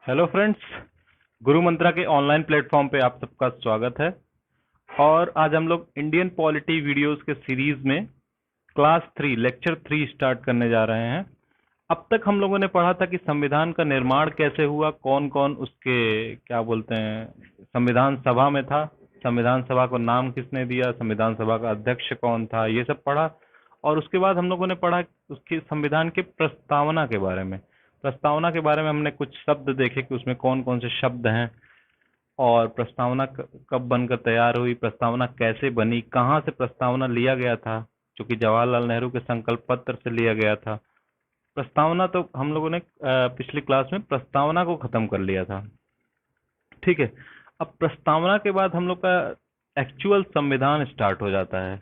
Hello friends, गुरु मंत्रा के online platform पे आप सबका स्वागत है। और आज हम लोग इंडियन पॉलिटी वीडियोस के सीरीज में क्लास 3 लेक्चर 3 स्टार्ट करने जा रहे हैं। अब तक हम लोगों ने पढ़ा था कि संविधान का निर्माण कैसे हुआ, कौन कौन उसके क्या बोलते हैं संविधान सभा में था, संविधान सभा को नाम किसने दिया, संविधान सभा का अध्यक्ष कौन था, ये सब पढ़ा। और उसके बाद हम लोगों ने पढ़ा उसके संविधान के प्रस्तावना के बारे में। प्रस्तावना के बारे में हमने कुछ शब्द देखे कि उसमें कौन कौन से शब्द हैं, और प्रस्तावना कब बनकर तैयार हुई, प्रस्तावना कैसे बनी, कहाँ से प्रस्तावना लिया गया था, जो कि जवाहरलाल नेहरू के संकल्प पत्र से लिया गया था। प्रस्तावना तो हम लोगों ने पिछली क्लास में प्रस्तावना को खत्म कर लिया था। ठीक है, अब प्रस्तावना के बाद हम लोग का एक्चुअल संविधान स्टार्ट हो जाता है।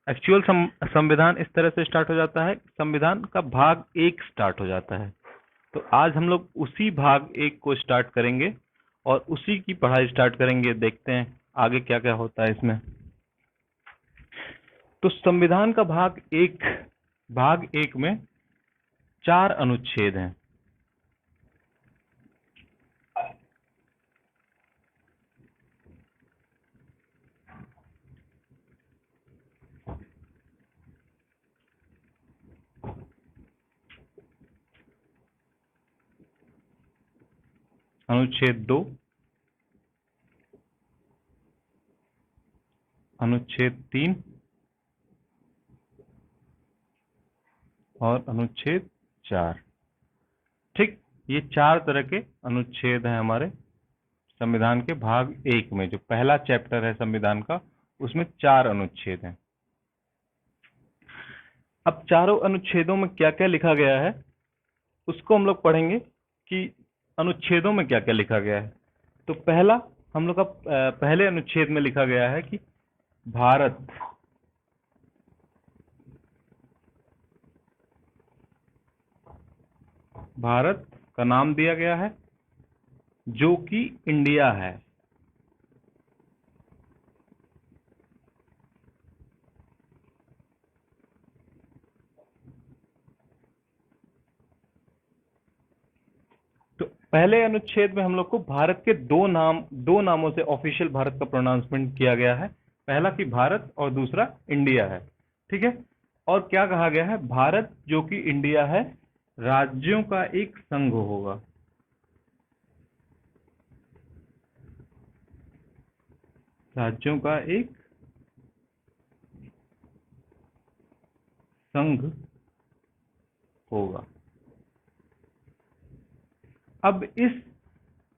एक्चुअल संविधान इस तरह से स्टार्ट हो जाता है, संविधान का भाग 1 स्टार्ट हो जाता है। तो आज हम लोग उसी भाग 1 को स्टार्ट करेंगे और उसी की पढ़ाई स्टार्ट करेंगे। देखते हैं आगे क्या क्या होता है इसमें। तो संविधान का भाग एक में 4 अनुच्छेद हैं। अनुच्छेद 2, अनुच्छेद 3 और अनुच्छेद 4। ठीक, ये 4 तरह के अनुच्छेद हैं हमारे संविधान के भाग 1 में। जो पहला चैप्टर है संविधान का, उसमें 4 अनुच्छेद हैं। अब चारों अनुच्छेदों में क्या क्या लिखा गया है उसको हम लोग पढ़ेंगे कि अनुच्छेदों में क्या क्या लिखा गया है। तो पहला हम लोग का पहले अनुच्छेद में लिखा गया है कि भारत भारत का नाम दिया गया है जो कि इंडिया है। तो पहले अनुच्छेद में हम लोग को भारत के दो नामों से ऑफिशियल भारत का प्रोनाउंसमेंट किया गया है। पहला कि भारत और दूसरा इंडिया है। ठीक है, और क्या कहा गया है, भारत जो कि इंडिया है राज्यों का एक संघ होगा। राज्यों का एक संघ होगा। अब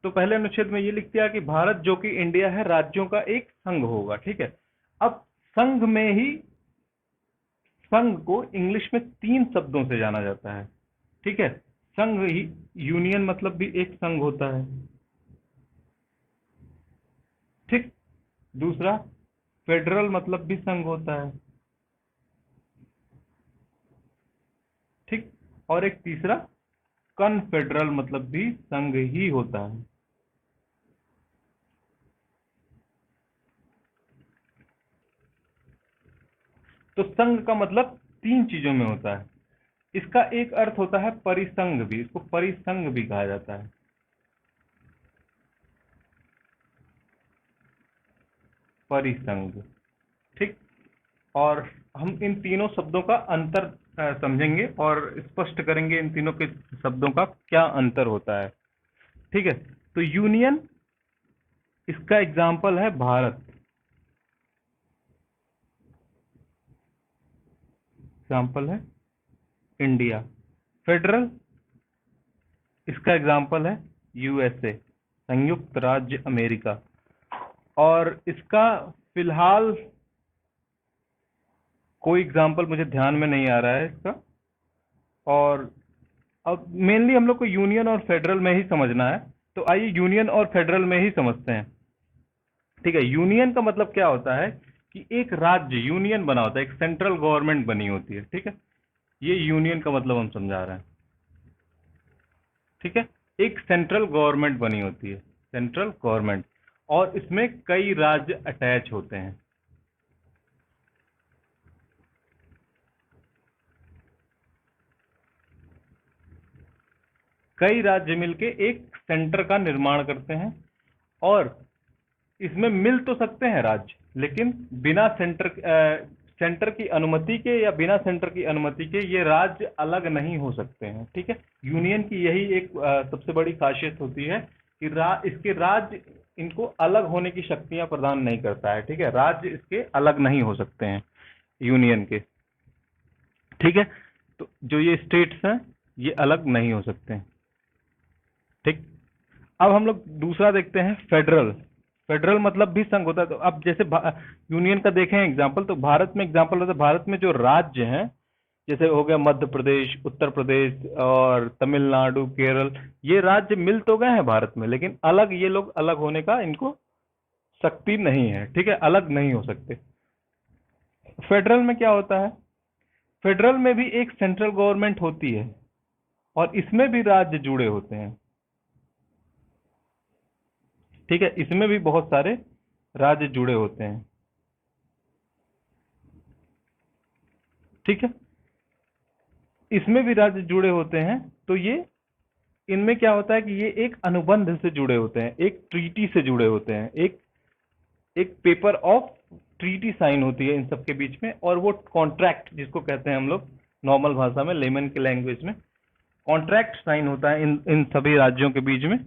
तो पहले अनुच्छेद में ये लिख दिया कि भारत जो कि इंडिया है राज्यों का एक संघ होगा। ठीक है, अब संघ में ही संघ को इंग्लिश में 3 शब्दों से जाना जाता है। ठीक है, संघ ही यूनियन मतलब भी एक संघ होता है। ठीक, दूसरा फेडरल मतलब भी संघ होता है। ठीक, और एक तीसरा कन्फेडरल मतलब भी संघ ही होता है। तो संघ का मतलब 3 चीजों में होता है। इसका एक अर्थ होता है परिसंघ भी, इसको परिसंघ भी कहा जाता है। परिसंघ। ठीक, और हम इन तीनों शब्दों का अंतर समझेंगे और स्पष्ट करेंगे इन तीनों के शब्दों का क्या अंतर होता है। ठीक है, तो यूनियन, इसका एग्जाम्पल है भारत, एग्जाम्पल है इंडिया। फेडरल, इसका एग्जाम्पल है यूएसए, संयुक्त राज्य अमेरिका। और इसका फिलहाल कोई एग्जाम्पल मुझे ध्यान में नहीं आ रहा है इसका। और अब मेनली हम लोग को यूनियन और फेडरल में ही समझना है, तो आइए यूनियन और फेडरल में ही समझते हैं। ठीक है, यूनियन का मतलब क्या होता है कि एक राज्य यूनियन बना होता है, एक सेंट्रल गवर्नमेंट बनी होती है। ठीक है, ये यूनियन का मतलब हम समझा रहे हैं। ठीक है, एक सेंट्रल गवर्नमेंट बनी होती है, सेंट्रल गवर्नमेंट, और इसमें कई राज्य अटैच होते हैं। कई राज्य मिलके एक सेंटर का निर्माण करते हैं, और इसमें मिल तो सकते हैं राज्य, लेकिन बिना सेंटर की अनुमति के या बिना सेंटर की अनुमति के ये राज्य अलग नहीं हो सकते हैं। ठीक है, यूनियन की यही एक सबसे बड़ी खासियत होती है कि इसके राज्य इनको अलग होने की शक्तियां प्रदान नहीं करता है। ठीक है, राज्य इसके अलग नहीं हो सकते हैं यूनियन के। ठीक है, तो जो ये स्टेट्स हैं ये अलग नहीं हो सकते हैं। ठीक, अब हम लोग दूसरा देखते हैं, फेडरल। फेडरल मतलब भी संघ होता है। तो अब जैसे यूनियन का देखें एग्जांपल, तो भारत में एग्जांपल होता है, भारत में जो राज्य हैं जैसे हो गया मध्य प्रदेश, उत्तर प्रदेश और तमिलनाडु, केरल, ये राज्य मिल तो गए हैं भारत में, लेकिन अलग ये लोग अलग होने का इनको शक्ति नहीं है। ठीक है, अलग नहीं हो सकते। फेडरल में क्या होता है, फेडरल में भी एक सेंट्रल गवर्नमेंट होती है और इसमें भी राज्य जुड़े होते हैं। ठीक है, इसमें भी बहुत सारे राज्य जुड़े होते हैं। ठीक है, इसमें भी राज्य जुड़े होते हैं। तो ये इनमें क्या होता है कि ये एक अनुबंध से जुड़े होते हैं, एक ट्रीटी से जुड़े होते हैं, एक एक पेपर ऑफ ट्रीटी साइन होती है इन सबके बीच में, और वो कॉन्ट्रैक्ट जिसको कहते हैं हम लोग नॉर्मल भाषा में, लेमन के लैंग्वेज में, कॉन्ट्रैक्ट साइन होता है इन सभी राज्यों के बीच में।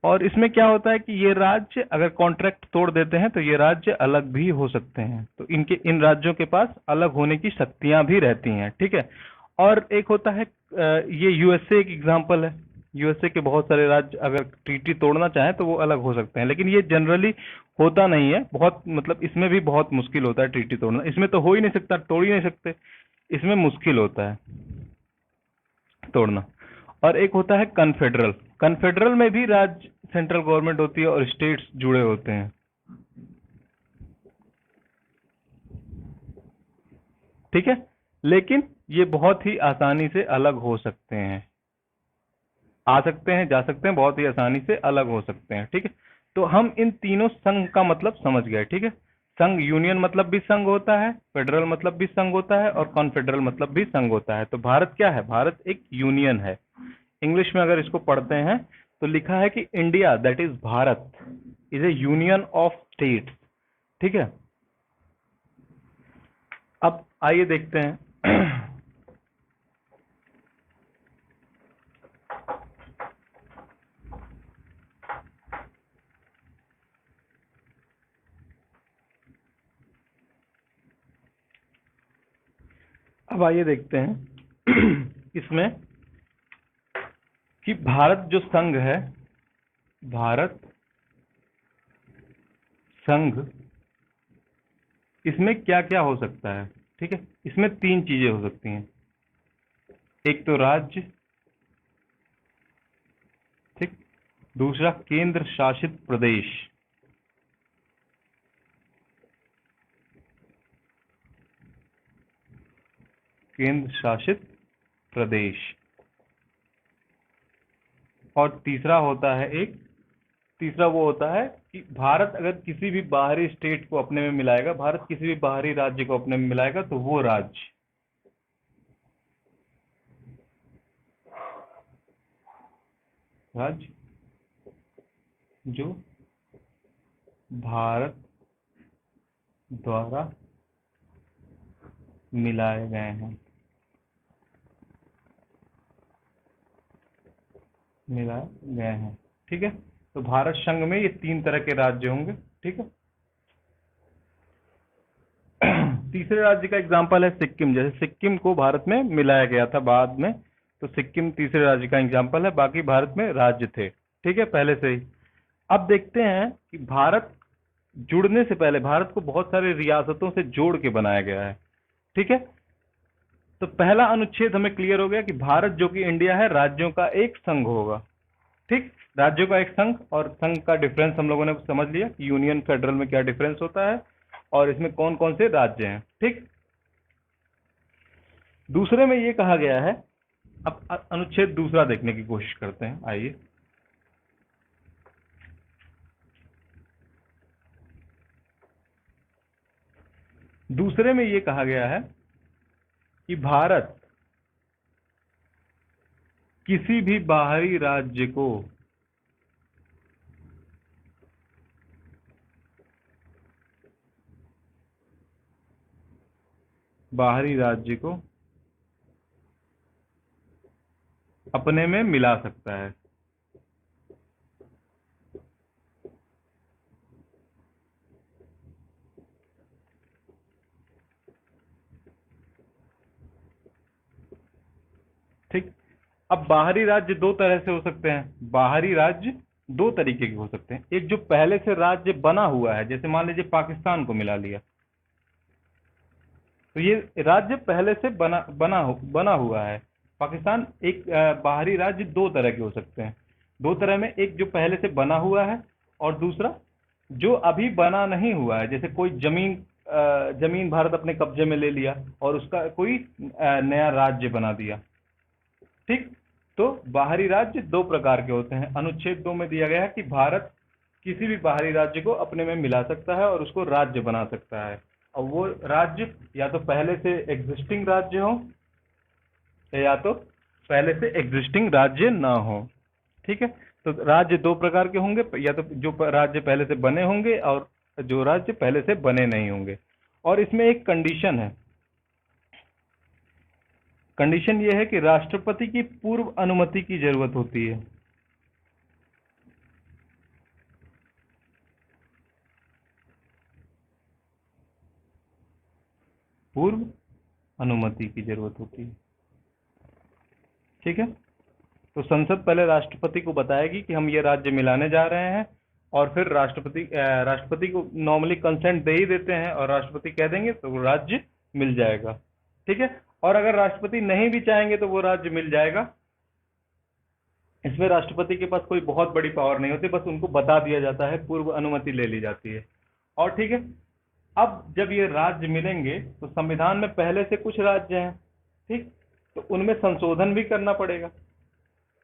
और इसमें क्या होता है कि ये राज्य अगर कॉन्ट्रैक्ट तोड़ देते हैं तो ये राज्य अलग भी हो सकते हैं। तो इन राज्यों के पास अलग होने की शक्तियां भी रहती हैं। ठीक है, और एक होता है ये यूएसए एक एग्जांपल है। यूएसए के बहुत सारे राज्य अगर ट्रीटी तोड़ना चाहें तो वो अलग हो सकते हैं, लेकिन ये जनरली होता नहीं है। बहुत मतलब इसमें भी बहुत मुश्किल होता है ट्रीटी तोड़ना। इसमें तो हो ही नहीं सकता, तोड़ ही नहीं सकते, इसमें मुश्किल होता है तोड़ना। और एक होता है कन्फेडरल। कन्फेडरल में भी राज्य सेंट्रल गवर्नमेंट होती है और स्टेट्स जुड़े होते हैं। ठीक है, लेकिन ये बहुत ही आसानी से अलग हो सकते हैं, आ सकते हैं, जा सकते हैं, बहुत ही आसानी से अलग हो सकते हैं। ठीक है, तो हम इन तीनों संघ का मतलब समझ गए। ठीक है, संघ, यूनियन मतलब भी संघ होता है, फेडरल मतलब भी संघ होता है, और कॉन्फेडरल मतलब भी संघ होता है। तो भारत क्या है, भारत एक यूनियन है। इंग्लिश में अगर इसको पढ़ते हैं तो लिखा है कि India, that is Bharat, is A union of states. ठीक है, अब आइए देखते हैं अब आइए देखते हैं इसमें कि भारत जो संघ है, भारत संघ, इसमें क्या क्या हो सकता है। ठीक है, इसमें तीन चीजें हो सकती हैं। एक तो राज्य, ठीक, दूसरा केंद्र शासित प्रदेश, केंद्र शासित प्रदेश, और तीसरा वो होता है कि भारत अगर किसी भी बाहरी स्टेट को अपने में मिलाएगा, भारत किसी भी बाहरी राज्य को अपने में मिलाएगा, तो वो राज्य जो भारत द्वारा मिलाए गए हैं, ठीक है, तो भारत संघ में ये तीन तरह के राज्य होंगे। ठीक है, तीसरे राज्य का एग्जांपल है सिक्किम। जैसे सिक्किम को भारत में मिलाया गया था बाद में, तो सिक्किम तीसरे राज्य का एग्जांपल है। बाकी भारत में राज्य थे, ठीक है, पहले से ही। अब देखते हैं कि भारत जुड़ने से पहले भारत को बहुत सारे रियासतों से जोड़ के बनाया गया है। ठीक है, तो पहला अनुच्छेद हमें क्लियर हो गया कि भारत जो कि इंडिया है, राज्यों का एक संघ होगा। ठीक, राज्यों का एक संघ, और संघ का डिफरेंस हम लोगों ने समझ लिया कि यूनियन फेडरल में क्या डिफरेंस होता है और इसमें कौन कौन से राज्य हैं। ठीक, दूसरे में ये कहा गया है, अब अनुच्छेद दूसरा देखने की कोशिश करते हैं, आइए। दूसरे में ये कहा गया है कि भारत किसी भी बाहरी राज्य को बाहरी राज्य को अपने में मिला सकता है। ठीक। अब बाहरी राज्य दो तरह से हो सकते हैं। बाहरी राज्य दो तरीके के हो सकते हैं। एक जो पहले से राज्य बना हुआ है, जैसे मान लीजिए पाकिस्तान को मिला लिया, तो ये राज्य पहले से बना हुआ है। पाकिस्तान एक बाहरी राज्य दो तरह के हो सकते हैं। दो तरह में, एक जो पहले से बना हुआ है और दूसरा जो अभी बना नहीं हुआ है। जैसे कोई जमीन भारत अपने कब्जे में ले लिया और उसका कोई नया राज्य बना दिया। ठीक। तो बाहरी राज्य दो प्रकार के होते हैं। अनुच्छेद 2 में दिया गया है कि भारत किसी भी बाहरी राज्य को अपने में मिला सकता है और उसको राज्य बना सकता है। और वो राज्य या तो पहले से एग्जिस्टिंग राज्य हो या तो पहले से एग्जिस्टिंग राज्य ना हो। ठीक है। तो राज्य दो प्रकार के होंगे, या तो जो राज्य पहले से बने होंगे और जो राज्य पहले से बने नहीं होंगे। और इसमें एक कंडीशन है। कंडीशन ये है कि राष्ट्रपति की पूर्व अनुमति की जरूरत होती है। पूर्व अनुमति की जरूरत होती है। ठीक है। तो संसद पहले राष्ट्रपति को बताएगी कि हम ये राज्य मिलाने जा रहे हैं, और फिर राष्ट्रपति को नॉर्मली कंसेंट दे ही देते हैं और राष्ट्रपति कह देंगे तो राज्य मिल जाएगा। ठीक है। और अगर राष्ट्रपति नहीं भी चाहेंगे तो वो राज्य मिल जाएगा। इसमें राष्ट्रपति के पास कोई बहुत बड़ी पावर नहीं होती, बस उनको बता दिया जाता है, पूर्व अनुमति ले ली जाती है। और ठीक है, अब जब ये राज्य मिलेंगे तो संविधान में पहले से कुछ राज्य हैं। ठीक। तो उनमें संशोधन भी करना पड़ेगा।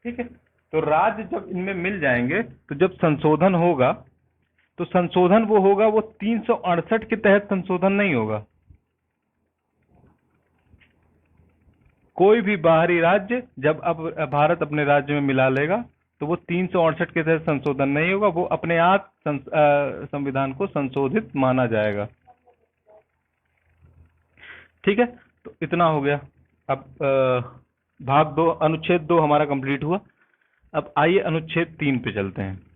ठीक है। तो राज्य जब इनमें मिल जाएंगे तो जब संशोधन होगा तो संशोधन वो होगा, वो 368 के तहत संशोधन नहीं होगा। कोई भी बाहरी राज्य जब अब भारत अपने राज्य में मिला लेगा तो वो 368 के तहत संशोधन नहीं होगा, वो अपने आप संविधान को संशोधित माना जाएगा। ठीक है। तो इतना हो गया। अब भाग 2 अनुच्छेद 2 हमारा कंप्लीट हुआ। अब आइए अनुच्छेद 3 पे चलते हैं।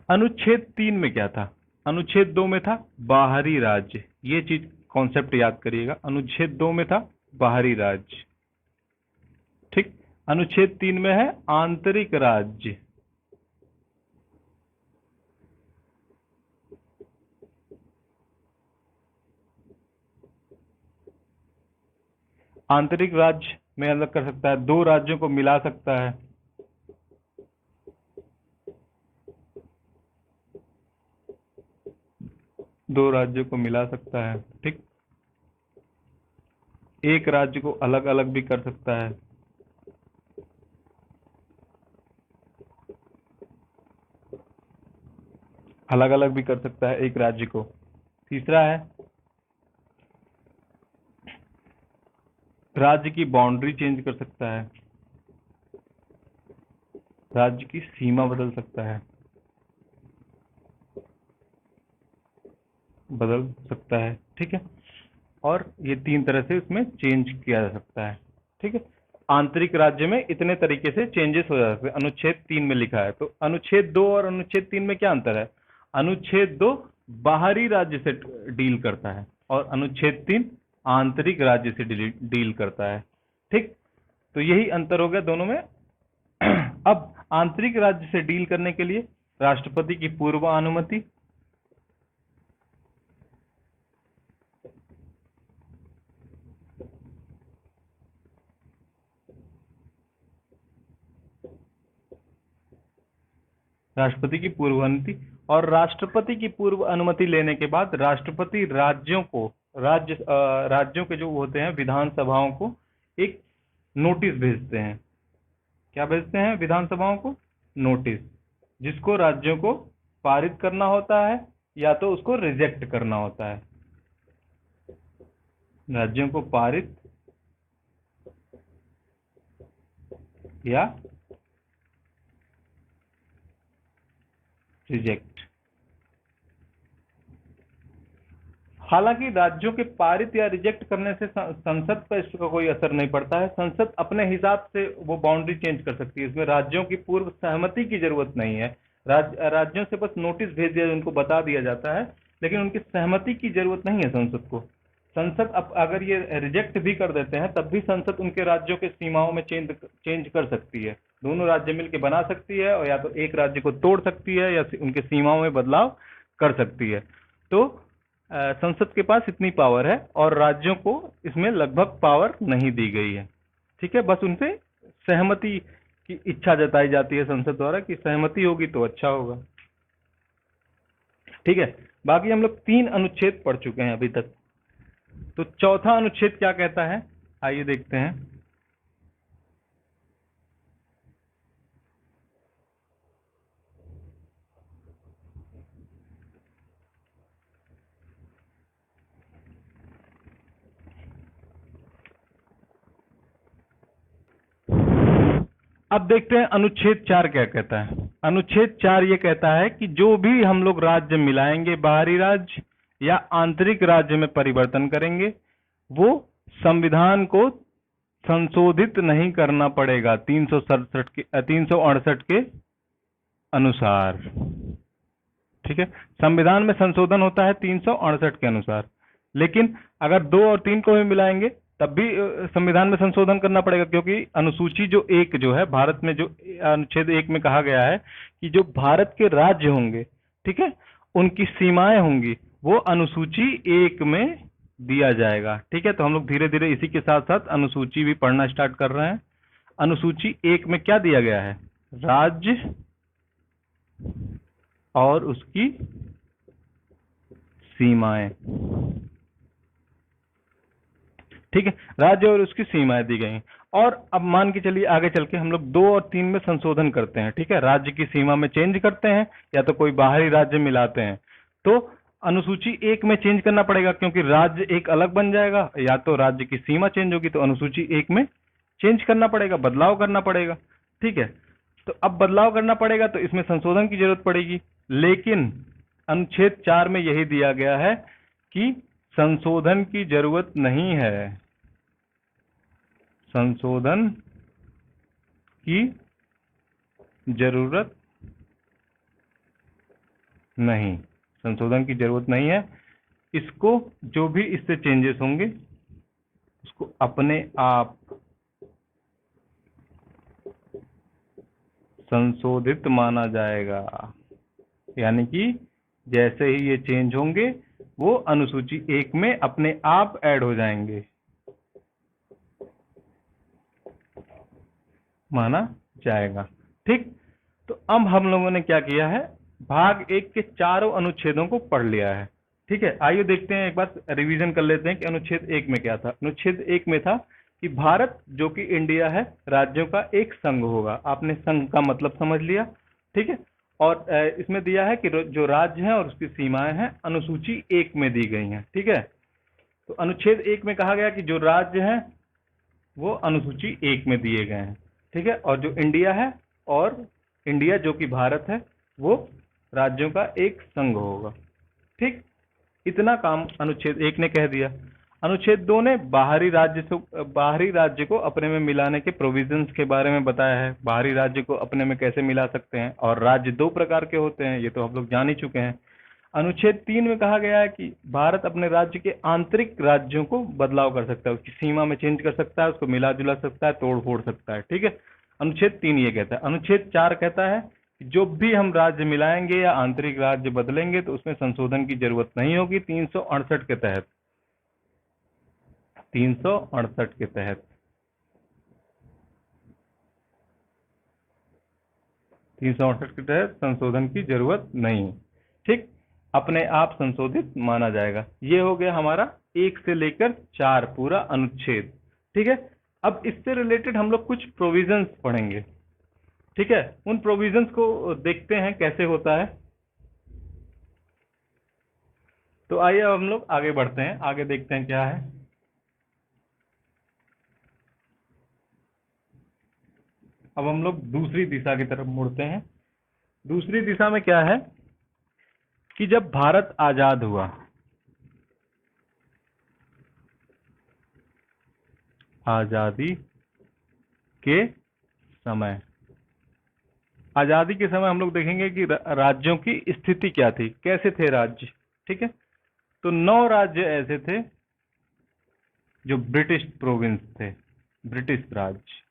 अनुच्छेद 3 में क्या था? अनुच्छेद 2 में था बाहरी राज्य। ये चीज कॉन्सेप्ट याद करिएगा। अनुच्छेद 2 में था बाहरी राज्य। ठीक। अनुच्छेद 3 में है आंतरिक राज्य। आंतरिक राज्य में अलग कर सकता है, दो राज्यों को मिला सकता है। दो राज्यों को मिला सकता है। ठीक। एक राज्य को अलग अलग भी कर सकता है। अलग अलग भी कर सकता है एक राज्य को। तीसरा है राज्य की बाउंड्री चेंज कर सकता है। राज्य की सीमा बदल सकता है। बदल सकता है। ठीक है। और ये तीन तरह से इसमें चेंज किया जा सकता है। ठीक है। आंतरिक राज्य में इतने तरीके से चेंजेस हो जाते हैं, अनुच्छेद 3 में लिखा है। तो अनुच्छेद 2 और अनुच्छेद 3 में क्या अंतर है? अनुच्छेद 2 बाहरी राज्य से डील करता है और अनुच्छेद 3 आंतरिक राज्य से डील करता है। ठीक। तो यही अंतर हो गया दोनों में। अब आंतरिक राज्य से डील करने के लिए राष्ट्रपति की पूर्व अनुमति, राष्ट्रपति की पूर्व अनुमति, और राष्ट्रपति की पूर्व अनुमति लेने के बाद राष्ट्रपति राज्यों के जो होते हैं विधानसभाओं को एक नोटिस भेजते हैं। क्या भेजते हैं विधानसभाओं को? नोटिस, जिसको राज्यों को पारित करना होता है या तो उसको रिजेक्ट करना होता है। राज्यों को पारित या रिजेक्ट। हालांकि राज्यों के पारित या रिजेक्ट करने से संसद पर इसका कोई असर नहीं पड़ता है। संसद अपने हिसाब से वो बाउंड्री चेंज कर सकती है। इसमें राज्यों की पूर्व सहमति की जरूरत नहीं है। राज्यों से बस नोटिस भेज दिया, उनको बता दिया जाता है, लेकिन उनकी सहमति की जरूरत नहीं है संसद को। संसद अगर ये रिजेक्ट भी कर देते हैं तब भी संसद उनके राज्यों के सीमाओं में चेंज कर सकती है। दोनों राज्य मिलकर बना सकती है, और या तो एक राज्य को तोड़ सकती है या उनके सीमाओं में बदलाव कर सकती है। तो संसद के पास इतनी पावर है, और राज्यों को इसमें लगभग पावर नहीं दी गई है। ठीक है, बस उनसे सहमति की इच्छा जताई जाती है संसद द्वारा कि सहमति होगी तो अच्छा होगा। ठीक है, बाकी हम लोग 3 अनुच्छेद पढ़ चुके हैं अभी तक। तो चौथा अनुच्छेद क्या कहता है, आइए देखते हैं। अब देखते हैं अनुच्छेद 4 क्या कहता है। अनुच्छेद 4 ये कहता है कि जो भी हम लोग राज्य मिलाएंगे, बाहरी राज्य या आंतरिक राज्य में परिवर्तन करेंगे, वो संविधान को संशोधित नहीं करना पड़ेगा 368 के अनुसार। ठीक है, संविधान में संशोधन होता है 368 के अनुसार, लेकिन अगर 2 और 3 को भी मिलाएंगे तब भी संविधान में संशोधन करना पड़ेगा, क्योंकि अनुसूची जो 1 जो है, भारत में जो अनुच्छेद 1 में कहा गया है कि जो भारत के राज्य होंगे, ठीक है, उनकी सीमाएं होंगी, वो अनुसूची 1 में दिया जाएगा। ठीक है, तो हम लोग धीरे धीरे इसी के साथ साथ अनुसूची भी पढ़ना स्टार्ट कर रहे हैं। अनुसूची 1 में क्या दिया गया है, राज्य और उसकी सीमाएं। ठीक है, राज्य और उसकी सीमाएं दी गई। और अब मान के चलिए आगे चल के हम लोग 2 और 3 में संशोधन करते हैं। ठीक है, राज्य की सीमा में चेंज करते हैं या तो कोई बाहरी राज्य मिलाते हैं, तो अनुसूची 1 में चेंज करना पड़ेगा, क्योंकि राज्य एक अलग बन जाएगा, या तो राज्य की सीमा चेंज होगी, तो अनुसूची 1 में चेंज करना पड़ेगा, बदलाव करना पड़ेगा। ठीक है, तो अब बदलाव करना पड़ेगा तो इसमें संशोधन की जरूरत पड़ेगी, लेकिन अनुच्छेद 4 में यही दिया गया है कि संशोधन की जरूरत नहीं है। संशोधन की जरूरत नहीं, संशोधन की जरूरत नहीं है। इसको जो भी इससे चेंजेस होंगे उसको अपने आप संशोधित माना जाएगा, यानी कि जैसे ही ये चेंज होंगे वो अनुसूची 1 में अपने आप ऐड हो जाएंगे, माना जाएगा। ठीक, तो अब हम लोगों ने क्या किया है, भाग 1 के चारों अनुच्छेदों को पढ़ लिया है। ठीक है, आइए देखते हैं, एक बार रिवीजन कर लेते हैं कि अनुच्छेद 1 में क्या था। अनुच्छेद 1 में था कि भारत जो कि इंडिया है, राज्यों का एक संघ होगा। आपने संघ का मतलब समझ लिया। ठीक है, और इसमें दिया है कि जो राज्य हैं और उसकी सीमाएं हैं अनुसूची 1 में दी गई हैं। ठीक है, तो अनुच्छेद 1 में कहा गया कि जो राज्य हैं वो अनुसूची 1 में दिए गए हैं। ठीक है, और जो इंडिया है, और इंडिया जो कि भारत है, वो राज्यों का एक संघ होगा। ठीक, इतना काम अनुच्छेद 1 ने कह दिया। अनुच्छेद 2 ने बाहरी राज्य को अपने में मिलाने के प्रोविजंस के बारे में बताया है। बाहरी राज्य को अपने में कैसे मिला सकते हैं, और राज्य 2 प्रकार के होते हैं, ये तो हम लोग जान ही चुके हैं। अनुच्छेद 3 में कहा गया है कि भारत अपने राज्य के आंतरिक राज्यों को बदलाव कर सकता है, उसकी सीमा में चेंज कर सकता है, उसको मिला जुला सकता है, तोड़ फोड़ सकता है। ठीक है, अनुच्छेद 3 ये कहता है। अनुच्छेद 4 कहता है कि जो भी हम राज्य मिलाएंगे या आंतरिक राज्य बदलेंगे तो उसमें संशोधन की जरूरत नहीं होगी 368 के तहत। 368 के तहत 368 के तहत संशोधन की जरूरत नहीं। ठीक, अपने आप संशोधित माना जाएगा। ये हो गया हमारा 1 से लेकर 4 पूरा अनुच्छेद। ठीक है, अब इससे रिलेटेड हम लोग कुछ प्रोविजंस पढ़ेंगे। ठीक है, उन प्रोविजंस को देखते हैं कैसे होता है। तो आइए अब हम लोग आगे बढ़ते हैं, आगे देखते हैं क्या है। अब हम लोग दूसरी दिशा की तरफ मुड़ते हैं। दूसरी दिशा में क्या है कि जब भारत आजाद हुआ, आजादी के समय, आजादी के समय हम लोग देखेंगे कि राज्यों की स्थिति क्या थी, कैसे थे राज्य। ठीक है, तो 9 राज्य ऐसे थे जो ब्रिटिश प्रोविंस थे, ब्रिटिश राज्य।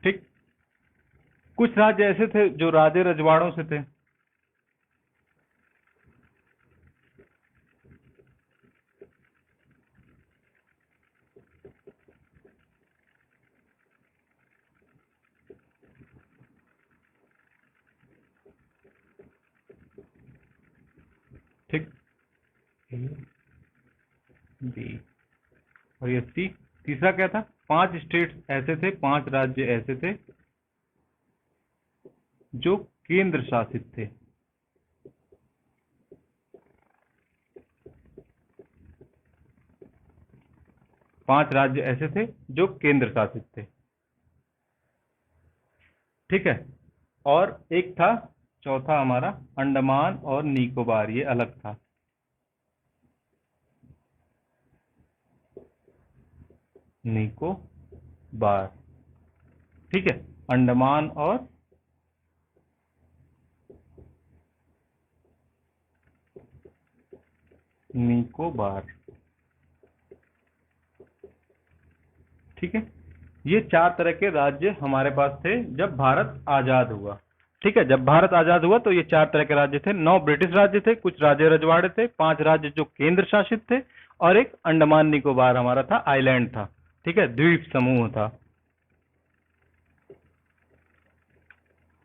ठीक, कुछ राज्य ऐसे थे जो राजे रजवाड़ों से थे। ठीक, बी और ये सी। तीसरा क्या था, 5 स्टेट्स ऐसे थे, 5 राज्य ऐसे थे जो केंद्र शासित थे। पांच राज्य ऐसे थे जो केंद्र शासित थे। ठीक है, और एक था चौथा हमारा अंडमान और निकोबार, ये अलग था। निकोबार, ठीक है, अंडमान और निकोबार। ठीक है, ये 4 तरह के राज्य हमारे पास थे जब भारत आजाद हुआ। ठीक है, जब भारत आजाद हुआ तो ये 4 तरह के राज्य थे। 9 ब्रिटिश राज्य थे, कुछ राज्य रजवाड़े थे, 5 राज्य जो केंद्र शासित थे, और एक अंडमान निकोबार हमारा था, आइलैंड था। ठीक है, द्वीप समूह था।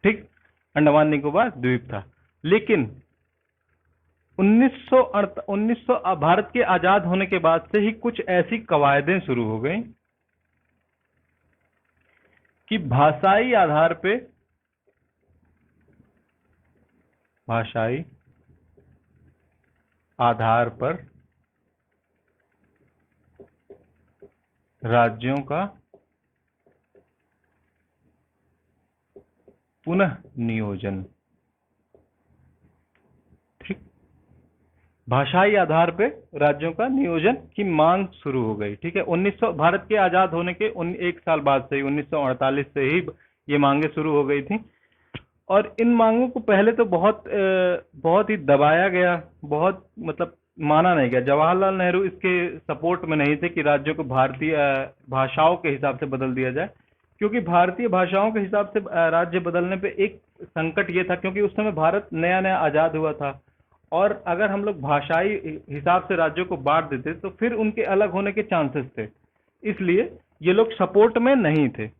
ठीक, अंडमान निकोबार द्वीप था। लेकिन 1900 भारत के आजाद होने के बाद से ही कुछ ऐसी कवायदें शुरू हो गई कि भाषाई आधार पर राज्यों का पुनः नियोजन। ठीक, भाषाई आधार पे राज्यों का नियोजन की मांग शुरू हो गई। ठीक है, 1900 भारत के आजाद होने के 1 साल बाद से ही 1948 से ही ये मांगे शुरू हो गई थी। और इन मांगों को पहले तो बहुत ही दबाया गया, बहुत मतलब माना नहीं गया। जवाहरलाल नेहरू इसके सपोर्ट में नहीं थे कि राज्यों को भारतीय भाषाओं के हिसाब से बदल दिया जाए, क्योंकि भारतीय भाषाओं के हिसाब से राज्य बदलने पे एक संकट ये था, क्योंकि उस समय भारत नया नया आजाद हुआ था, और अगर हम लोग भाषाई हिसाब से राज्यों को बांट देते तो फिर उनके अलग होने के चांसेस थे, इसलिए ये लोग सपोर्ट में नहीं थे।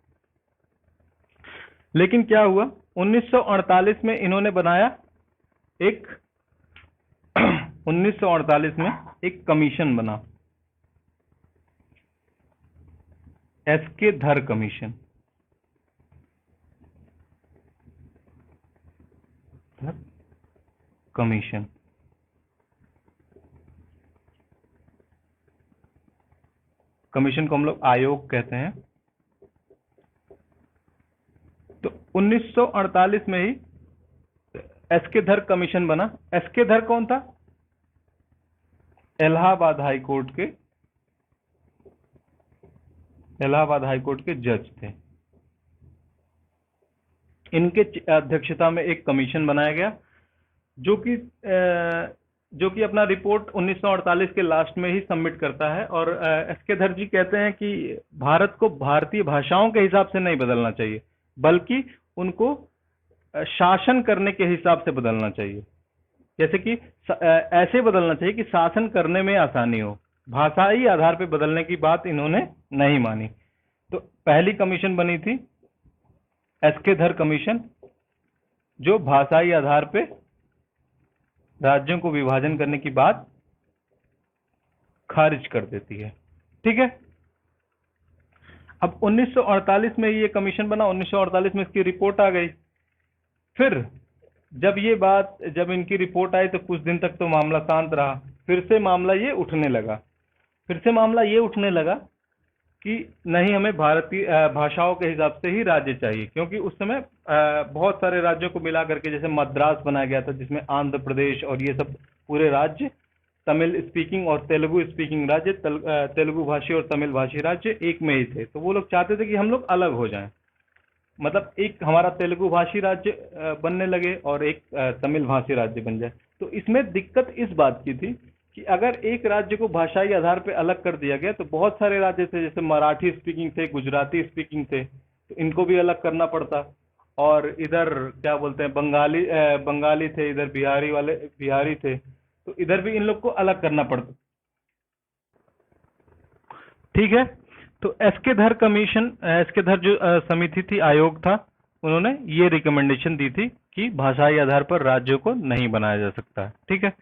लेकिन क्या हुआ, 1948 में इन्होंने बनाया एक 1948 में एक कमीशन बना, एसके धर कमीशन। कमीशन कमीशन को हम लोग आयोग कहते हैं। तो 1948 में ही एसके धर कमीशन बना। एसके धर कौन था, इलाहाबाद हाई कोर्ट के जज थे। इनके अध्यक्षता में एक कमीशन बनाया गया, जो कि अपना रिपोर्ट 1948 के लास्ट में ही सबमिट करता है। और एसके धर जी कहते हैं कि भारत को भारतीय भाषाओं के हिसाब से नहीं बदलना चाहिए, बल्कि उनको शासन करने के हिसाब से बदलना चाहिए। जैसे कि ऐसे बदलना चाहिए कि शासन करने में आसानी हो। भाषाई आधार पर बदलने की बात इन्होंने नहीं मानी। तो पहली कमीशन बनी थी एसके धर कमीशन, जो भाषाई आधार पे राज्यों को विभाजन करने की बात खारिज कर देती है। ठीक है, अब 1948 में ये कमीशन बना, 1948 में इसकी रिपोर्ट आ गई। फिर जब इनकी रिपोर्ट आई तो कुछ दिन तक तो मामला शांत रहा। फिर से मामला ये उठने लगा कि नहीं, हमें भारतीय भाषाओं के हिसाब से ही राज्य चाहिए, क्योंकि उस समय बहुत सारे राज्यों को मिला करके जैसे मद्रास बनाया गया था, जिसमें आंध्र प्रदेश और ये सब पूरे राज्य, तमिल स्पीकिंग और तेलुगु स्पीकिंग राज्य, तेलुगु भाषी और तमिल भाषी राज्य एक में ही थे। तो वो लोग चाहते थे कि हम लोग अलग हो जाएं, मतलब एक हमारा तेलुगु भाषी राज्य बनने लगे और एक तमिल भाषी राज्य बन जाए। तो इसमें दिक्कत इस बात की थी कि अगर एक राज्य को भाषाई आधार पर अलग कर दिया गया तो बहुत सारे राज्य थे, जैसे मराठी स्पीकिंग थे, गुजराती स्पीकिंग थे, तो इनको भी अलग करना पड़ता। और इधर क्या बोलते हैं, बंगाली थे, इधर बिहारी थे, तो इधर भी इन लोग को अलग करना पड़ता। ठीक है। तो एस के धर जो समिति थी, आयोग था, उन्होंने ये रिकमेंडेशन दी थी कि भाषाई आधार पर राज्यों को नहीं बनाया जा सकता है। ठीक है।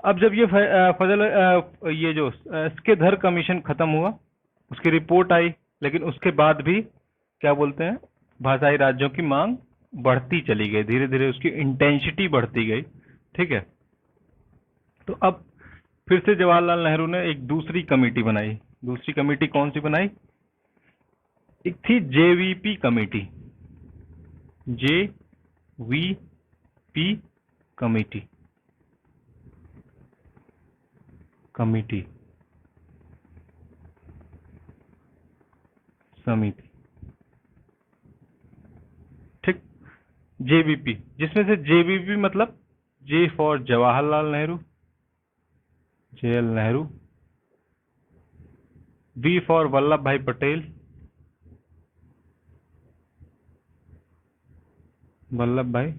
अब जब ये ये जो एस के धर कमीशन खत्म हुआ, उसकी रिपोर्ट आई, लेकिन उसके बाद भी क्या बोलते हैं, भाषाई राज्यों की मांग बढ़ती चली गई, धीरे धीरे उसकी इंटेंसिटी बढ़ती गई। ठीक है। तो अब फिर से जवाहरलाल नेहरू ने एक दूसरी कमेटी बनाई। दूसरी कमेटी कौन सी बनाई? एक थी JVP committee. JVP committee committee समिति। ठीक। जेवीपी, जिसमें से जेवीपी मतलब J for Jawaharlal Nehru, JL Nehru, V for Vallabhbhai Patel, Vallabhbhai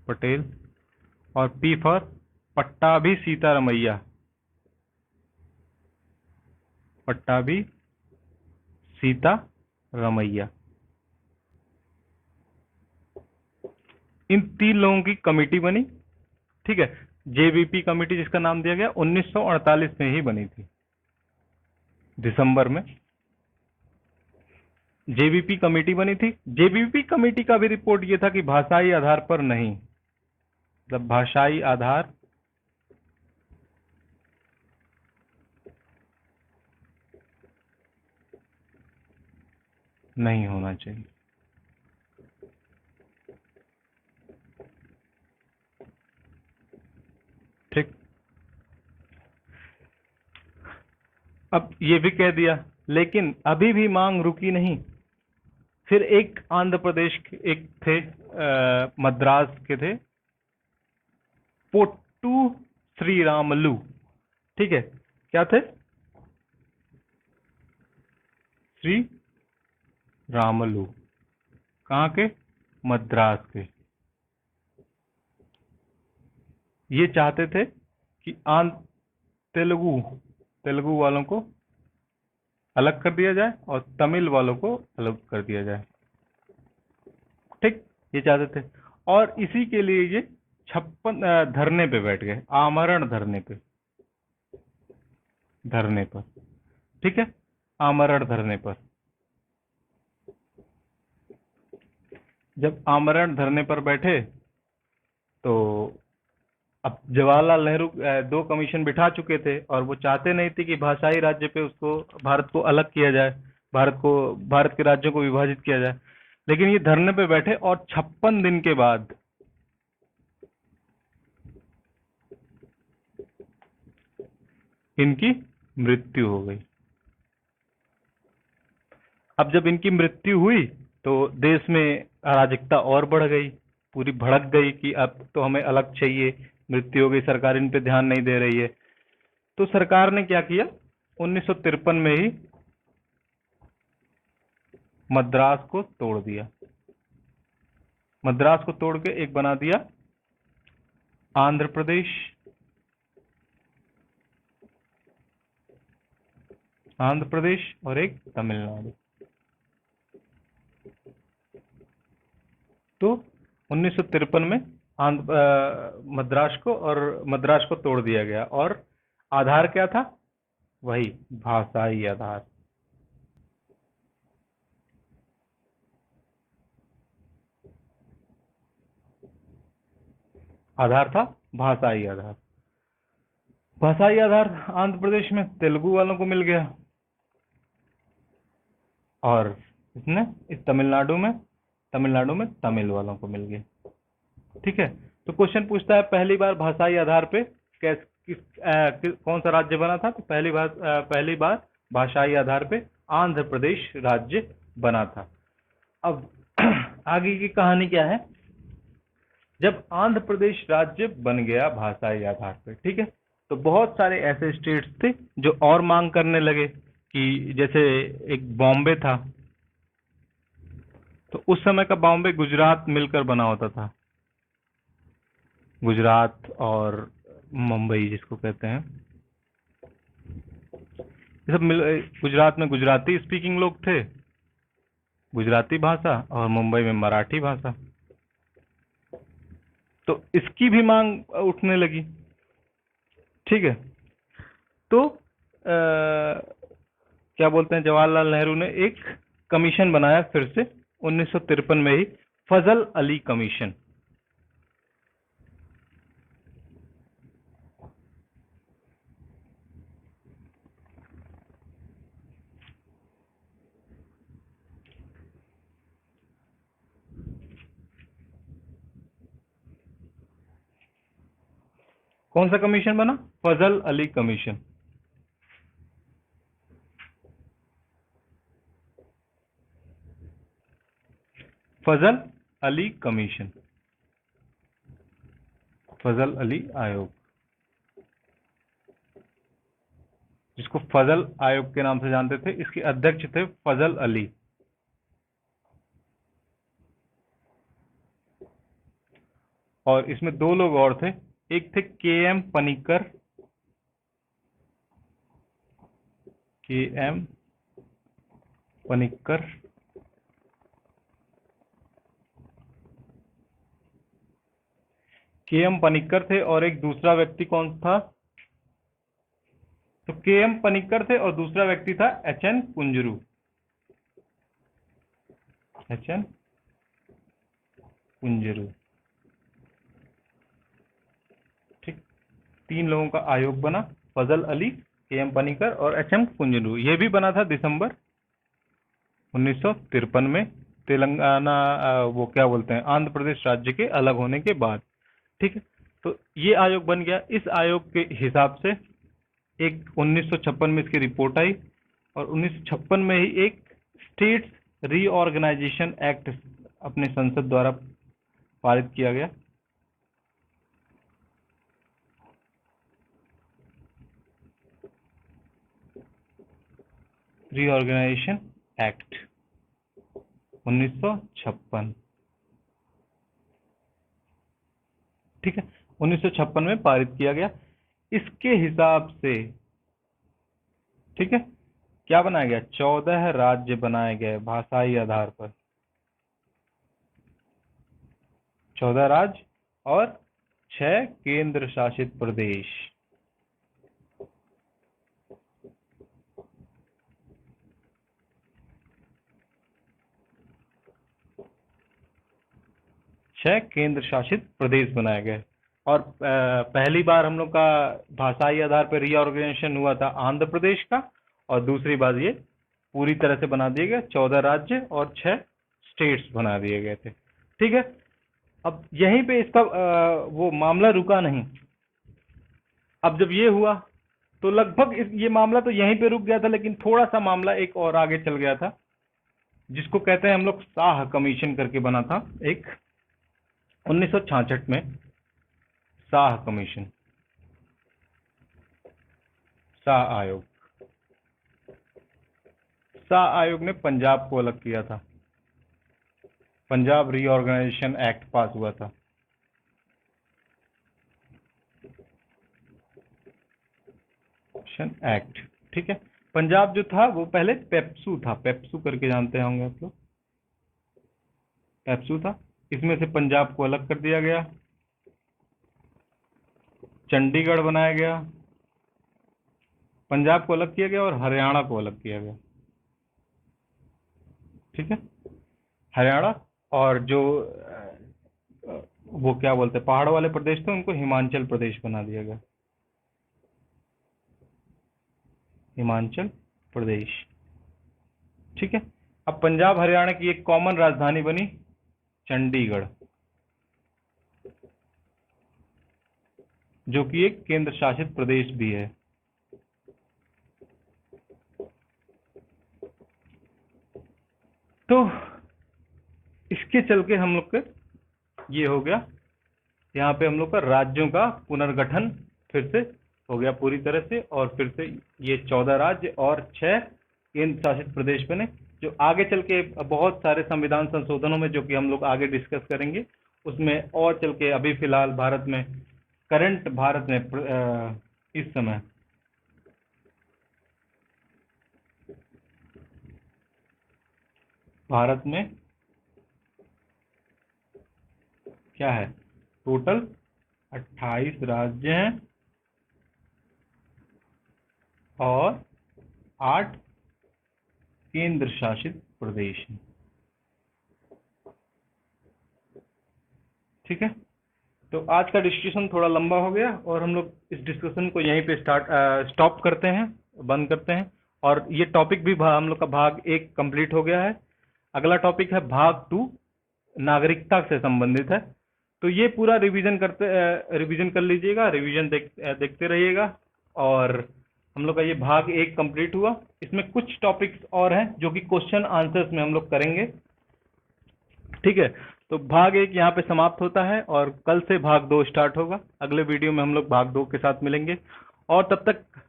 Patel, और पी फॉर पट्टाभी सीतारमैया, पट्टाभी सीतारमैया। इन 3 लोगों की कमेटी बनी। ठीक है। जेवीपी कमेटी, जिसका नाम दिया गया, 1948 में ही बनी थी, दिसंबर में जेवीपी कमेटी बनी थी। जेवीपी कमेटी का भी रिपोर्ट ये था कि भाषाई आधार पर नहीं, मतलब भाषाई आधार नहीं होना चाहिए। ठीक। अब ये भी कह दिया, लेकिन अभी भी मांग रुकी नहीं। फिर एक आंध्र प्रदेश के एक थे, मद्रास के थे, पोट्टू श्री रामलू। ठीक है। क्या थे? श्री रामलू। कहाँ के? मद्रास के। ये चाहते थे कि तेलुगु तेलुगु वालों को अलग कर दिया जाए और तमिल वालों को अलग कर दिया जाए। ठीक। ये चाहते थे, और इसी के लिए ये 56 धरने पे बैठ गए, आमरण धरने पर। ठीक है। आमरण धरने पर, जब आमरण धरने पर बैठे तो अब जवाहरलाल नेहरू 2 कमीशन बिठा चुके थे, और वो चाहते नहीं थे कि भाषाई राज्य पे उसको, भारत को अलग किया जाए, भारत के राज्यों को विभाजित किया जाए। लेकिन ये धरने पे बैठे और 56 दिन के बाद इनकी मृत्यु हो गई। अब जब इनकी मृत्यु हुई तो देश में अराजकता और बढ़ गई, पूरी भड़क गई कि अब तो हमें अलग चाहिए, मृत्यु हो गई, सरकार इन पे ध्यान नहीं दे रही है। तो सरकार ने क्या किया, 1953 में ही मद्रास को तोड़ दिया। मद्रास को तोड़ के एक बना दिया आंध्र प्रदेश, और एक तमिलनाडु। तो 1953 में मद्रास को तोड़ दिया गया, और आधार क्या था? वही भाषाई आधार। आधार था भाषाई आधार। भाषाई आधार आंध्र प्रदेश में तेलुगु वालों को मिल गया, और इसने इस तमिलनाडु में तमिल वालों को मिल गया। ठीक है, तो क्वेश्चन पूछता है पहली बार भाषाई आधार पे कौन सा राज्य बना था? तो पहली बार भाषाई आधार पे आंध्र प्रदेश राज्य बना था। अब आगे की कहानी क्या है? जब आंध्र प्रदेश राज्य बन गया भाषाई आधार पे, ठीक है, तो बहुत सारे ऐसे स्टेट्स थे जो और मांग करने लगे कि जैसे एक बॉम्बे था, तो उस समय का बॉम्बे गुजरात मिलकर बना होता था, गुजरात और मुंबई जिसको कहते हैं, ये सब गुजरात में गुजराती स्पीकिंग लोग थे, गुजराती भाषा, और मुंबई में मराठी भाषा, तो इसकी भी मांग उठने लगी। ठीक है, तो क्या बोलते हैं, जवाहरलाल नेहरू ने एक कमीशन बनाया फिर से 1953 में ही, फजल अली कमीशन। कौन सा कमीशन बना? फजल अली कमीशन। फजल अली कमीशन, फजल अली आयोग, जिसको फजल आयोग के नाम से जानते थे, इसके अध्यक्ष थे फजल अली। और इसमें दो लोग और थे, एक थे KM. Panicker, KM. Panicker, KM. Panicker थे, और एक दूसरा व्यक्ति कौन था? तो के.एम. पनिक्कर थे और दूसरा व्यक्ति था एच.एन. कुंजरू, एच.एन. कुंजरू। ठीक, तीन लोगों का आयोग बना, फजल अली, के.एम. पनिक्कर और एच.एम. कुंजरू। ये भी बना था दिसंबर 1953 में, तेलंगाना वो क्या बोलते हैं, आंध्र प्रदेश राज्य के अलग होने के बाद। ठीक है, तो ये आयोग बन गया। इस आयोग के हिसाब से एक 1956 में इसकी रिपोर्ट आई, और 1956 में ही एक स्टेट्स रीऑर्गेनाइजेशन एक्ट अपने संसद द्वारा पारित किया गया। रीऑर्गेनाइजेशन एक्ट 1956, ठीक है, 1956 में पारित किया गया। इसके हिसाब से, ठीक है, क्या बनाया गया? 14 राज्य बनाए गए भाषाई आधार पर, 14 राज्य और 6 केंद्र शासित प्रदेश। छह केंद्र शासित प्रदेश बनाए गए। और पहली बार हम लोग का भाषाई आधार पर रीऑर्गेनाइजेशन हुआ था आंध्र प्रदेश का, और दूसरी बार ये पूरी तरह से बना दिए गए, 14 राज्य और 6 स्टेट्स बना दिए गए थे। ठीक है, अब यहीं पे इसका वो मामला रुका नहीं। अब जब ये हुआ तो लगभग ये मामला तो यहीं पे रुक गया था, लेकिन थोड़ा सा मामला एक और आगे चल गया था, जिसको कहते हैं हम लोग शाह कमीशन करके बना था एक 1966 में, शाह कमीशन, शाह आयोग। शाह आयोग ने पंजाब को अलग किया था, पंजाब रीऑर्गेनाइजेशन एक्ट पास हुआ था। एक्ट, ठीक है। पंजाब जो था वो पहले पेप्सू था, पेप्सू करके जानते होंगे आप लोग, पेप्सू था। इसमें से पंजाब को अलग कर दिया गया, चंडीगढ़ बनाया गया, पंजाब को अलग किया गया और हरियाणा को अलग किया गया। ठीक है, हरियाणा, और जो वो क्या बोलते हैं पहाड़ वाले प्रदेश थे उनको हिमाचल प्रदेश बना दिया गया, हिमाचल प्रदेश। ठीक है, अब पंजाब हरियाणा की एक कॉमन राजधानी बनी चंडीगढ़, जो कि एक केंद्र शासित प्रदेश भी है। तो इसके चल के हम लोग के ये हो गया, यहाँ पे हम लोग का राज्यों का पुनर्गठन फिर से हो गया पूरी तरह से, और फिर से ये 14 राज्य और 6 केंद्र शासित प्रदेश बने, जो आगे चल के बहुत सारे संविधान संशोधनों में, जो कि हम लोग आगे डिस्कस करेंगे, उसमें और चल के अभी फिलहाल भारत में, करंट भारत में इस समय भारत में क्या है, टोटल 28 राज्य हैं और 8 केंद्र शासित प्रदेश हैं। ठीक है, तो आज का डिस्कशन थोड़ा लंबा हो गया और हम लोग इस डिस्कशन को यहीं पे स्टॉप करते हैं, बंद करते हैं। और ये टॉपिक भी हम लोग का भाग 1 कंप्लीट हो गया है। अगला टॉपिक है भाग 2, नागरिकता से संबंधित है। तो ये पूरा रिवीजन कर लीजिएगा, रिवीजन देखते रहिएगा। और हम लोग का ये भाग 1 कंप्लीट हुआ। इसमें कुछ टॉपिक्स और हैं जो कि क्वेश्चन आंसर्स में हम लोग करेंगे। ठीक है, तो भाग 1 यहाँ पे समाप्त होता है और कल से भाग 2 स्टार्ट होगा। अगले वीडियो में हम लोग भाग 2 के साथ मिलेंगे। और तब तक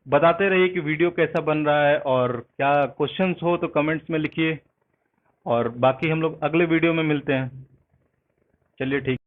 बताते रहिए कि वीडियो कैसा बन रहा है, और क्या क्वेश्चंस हो तो कमेंट्स में लिखिए। और बाकी हम लोग अगले वीडियो में मिलते हैं। चलिए ठीक।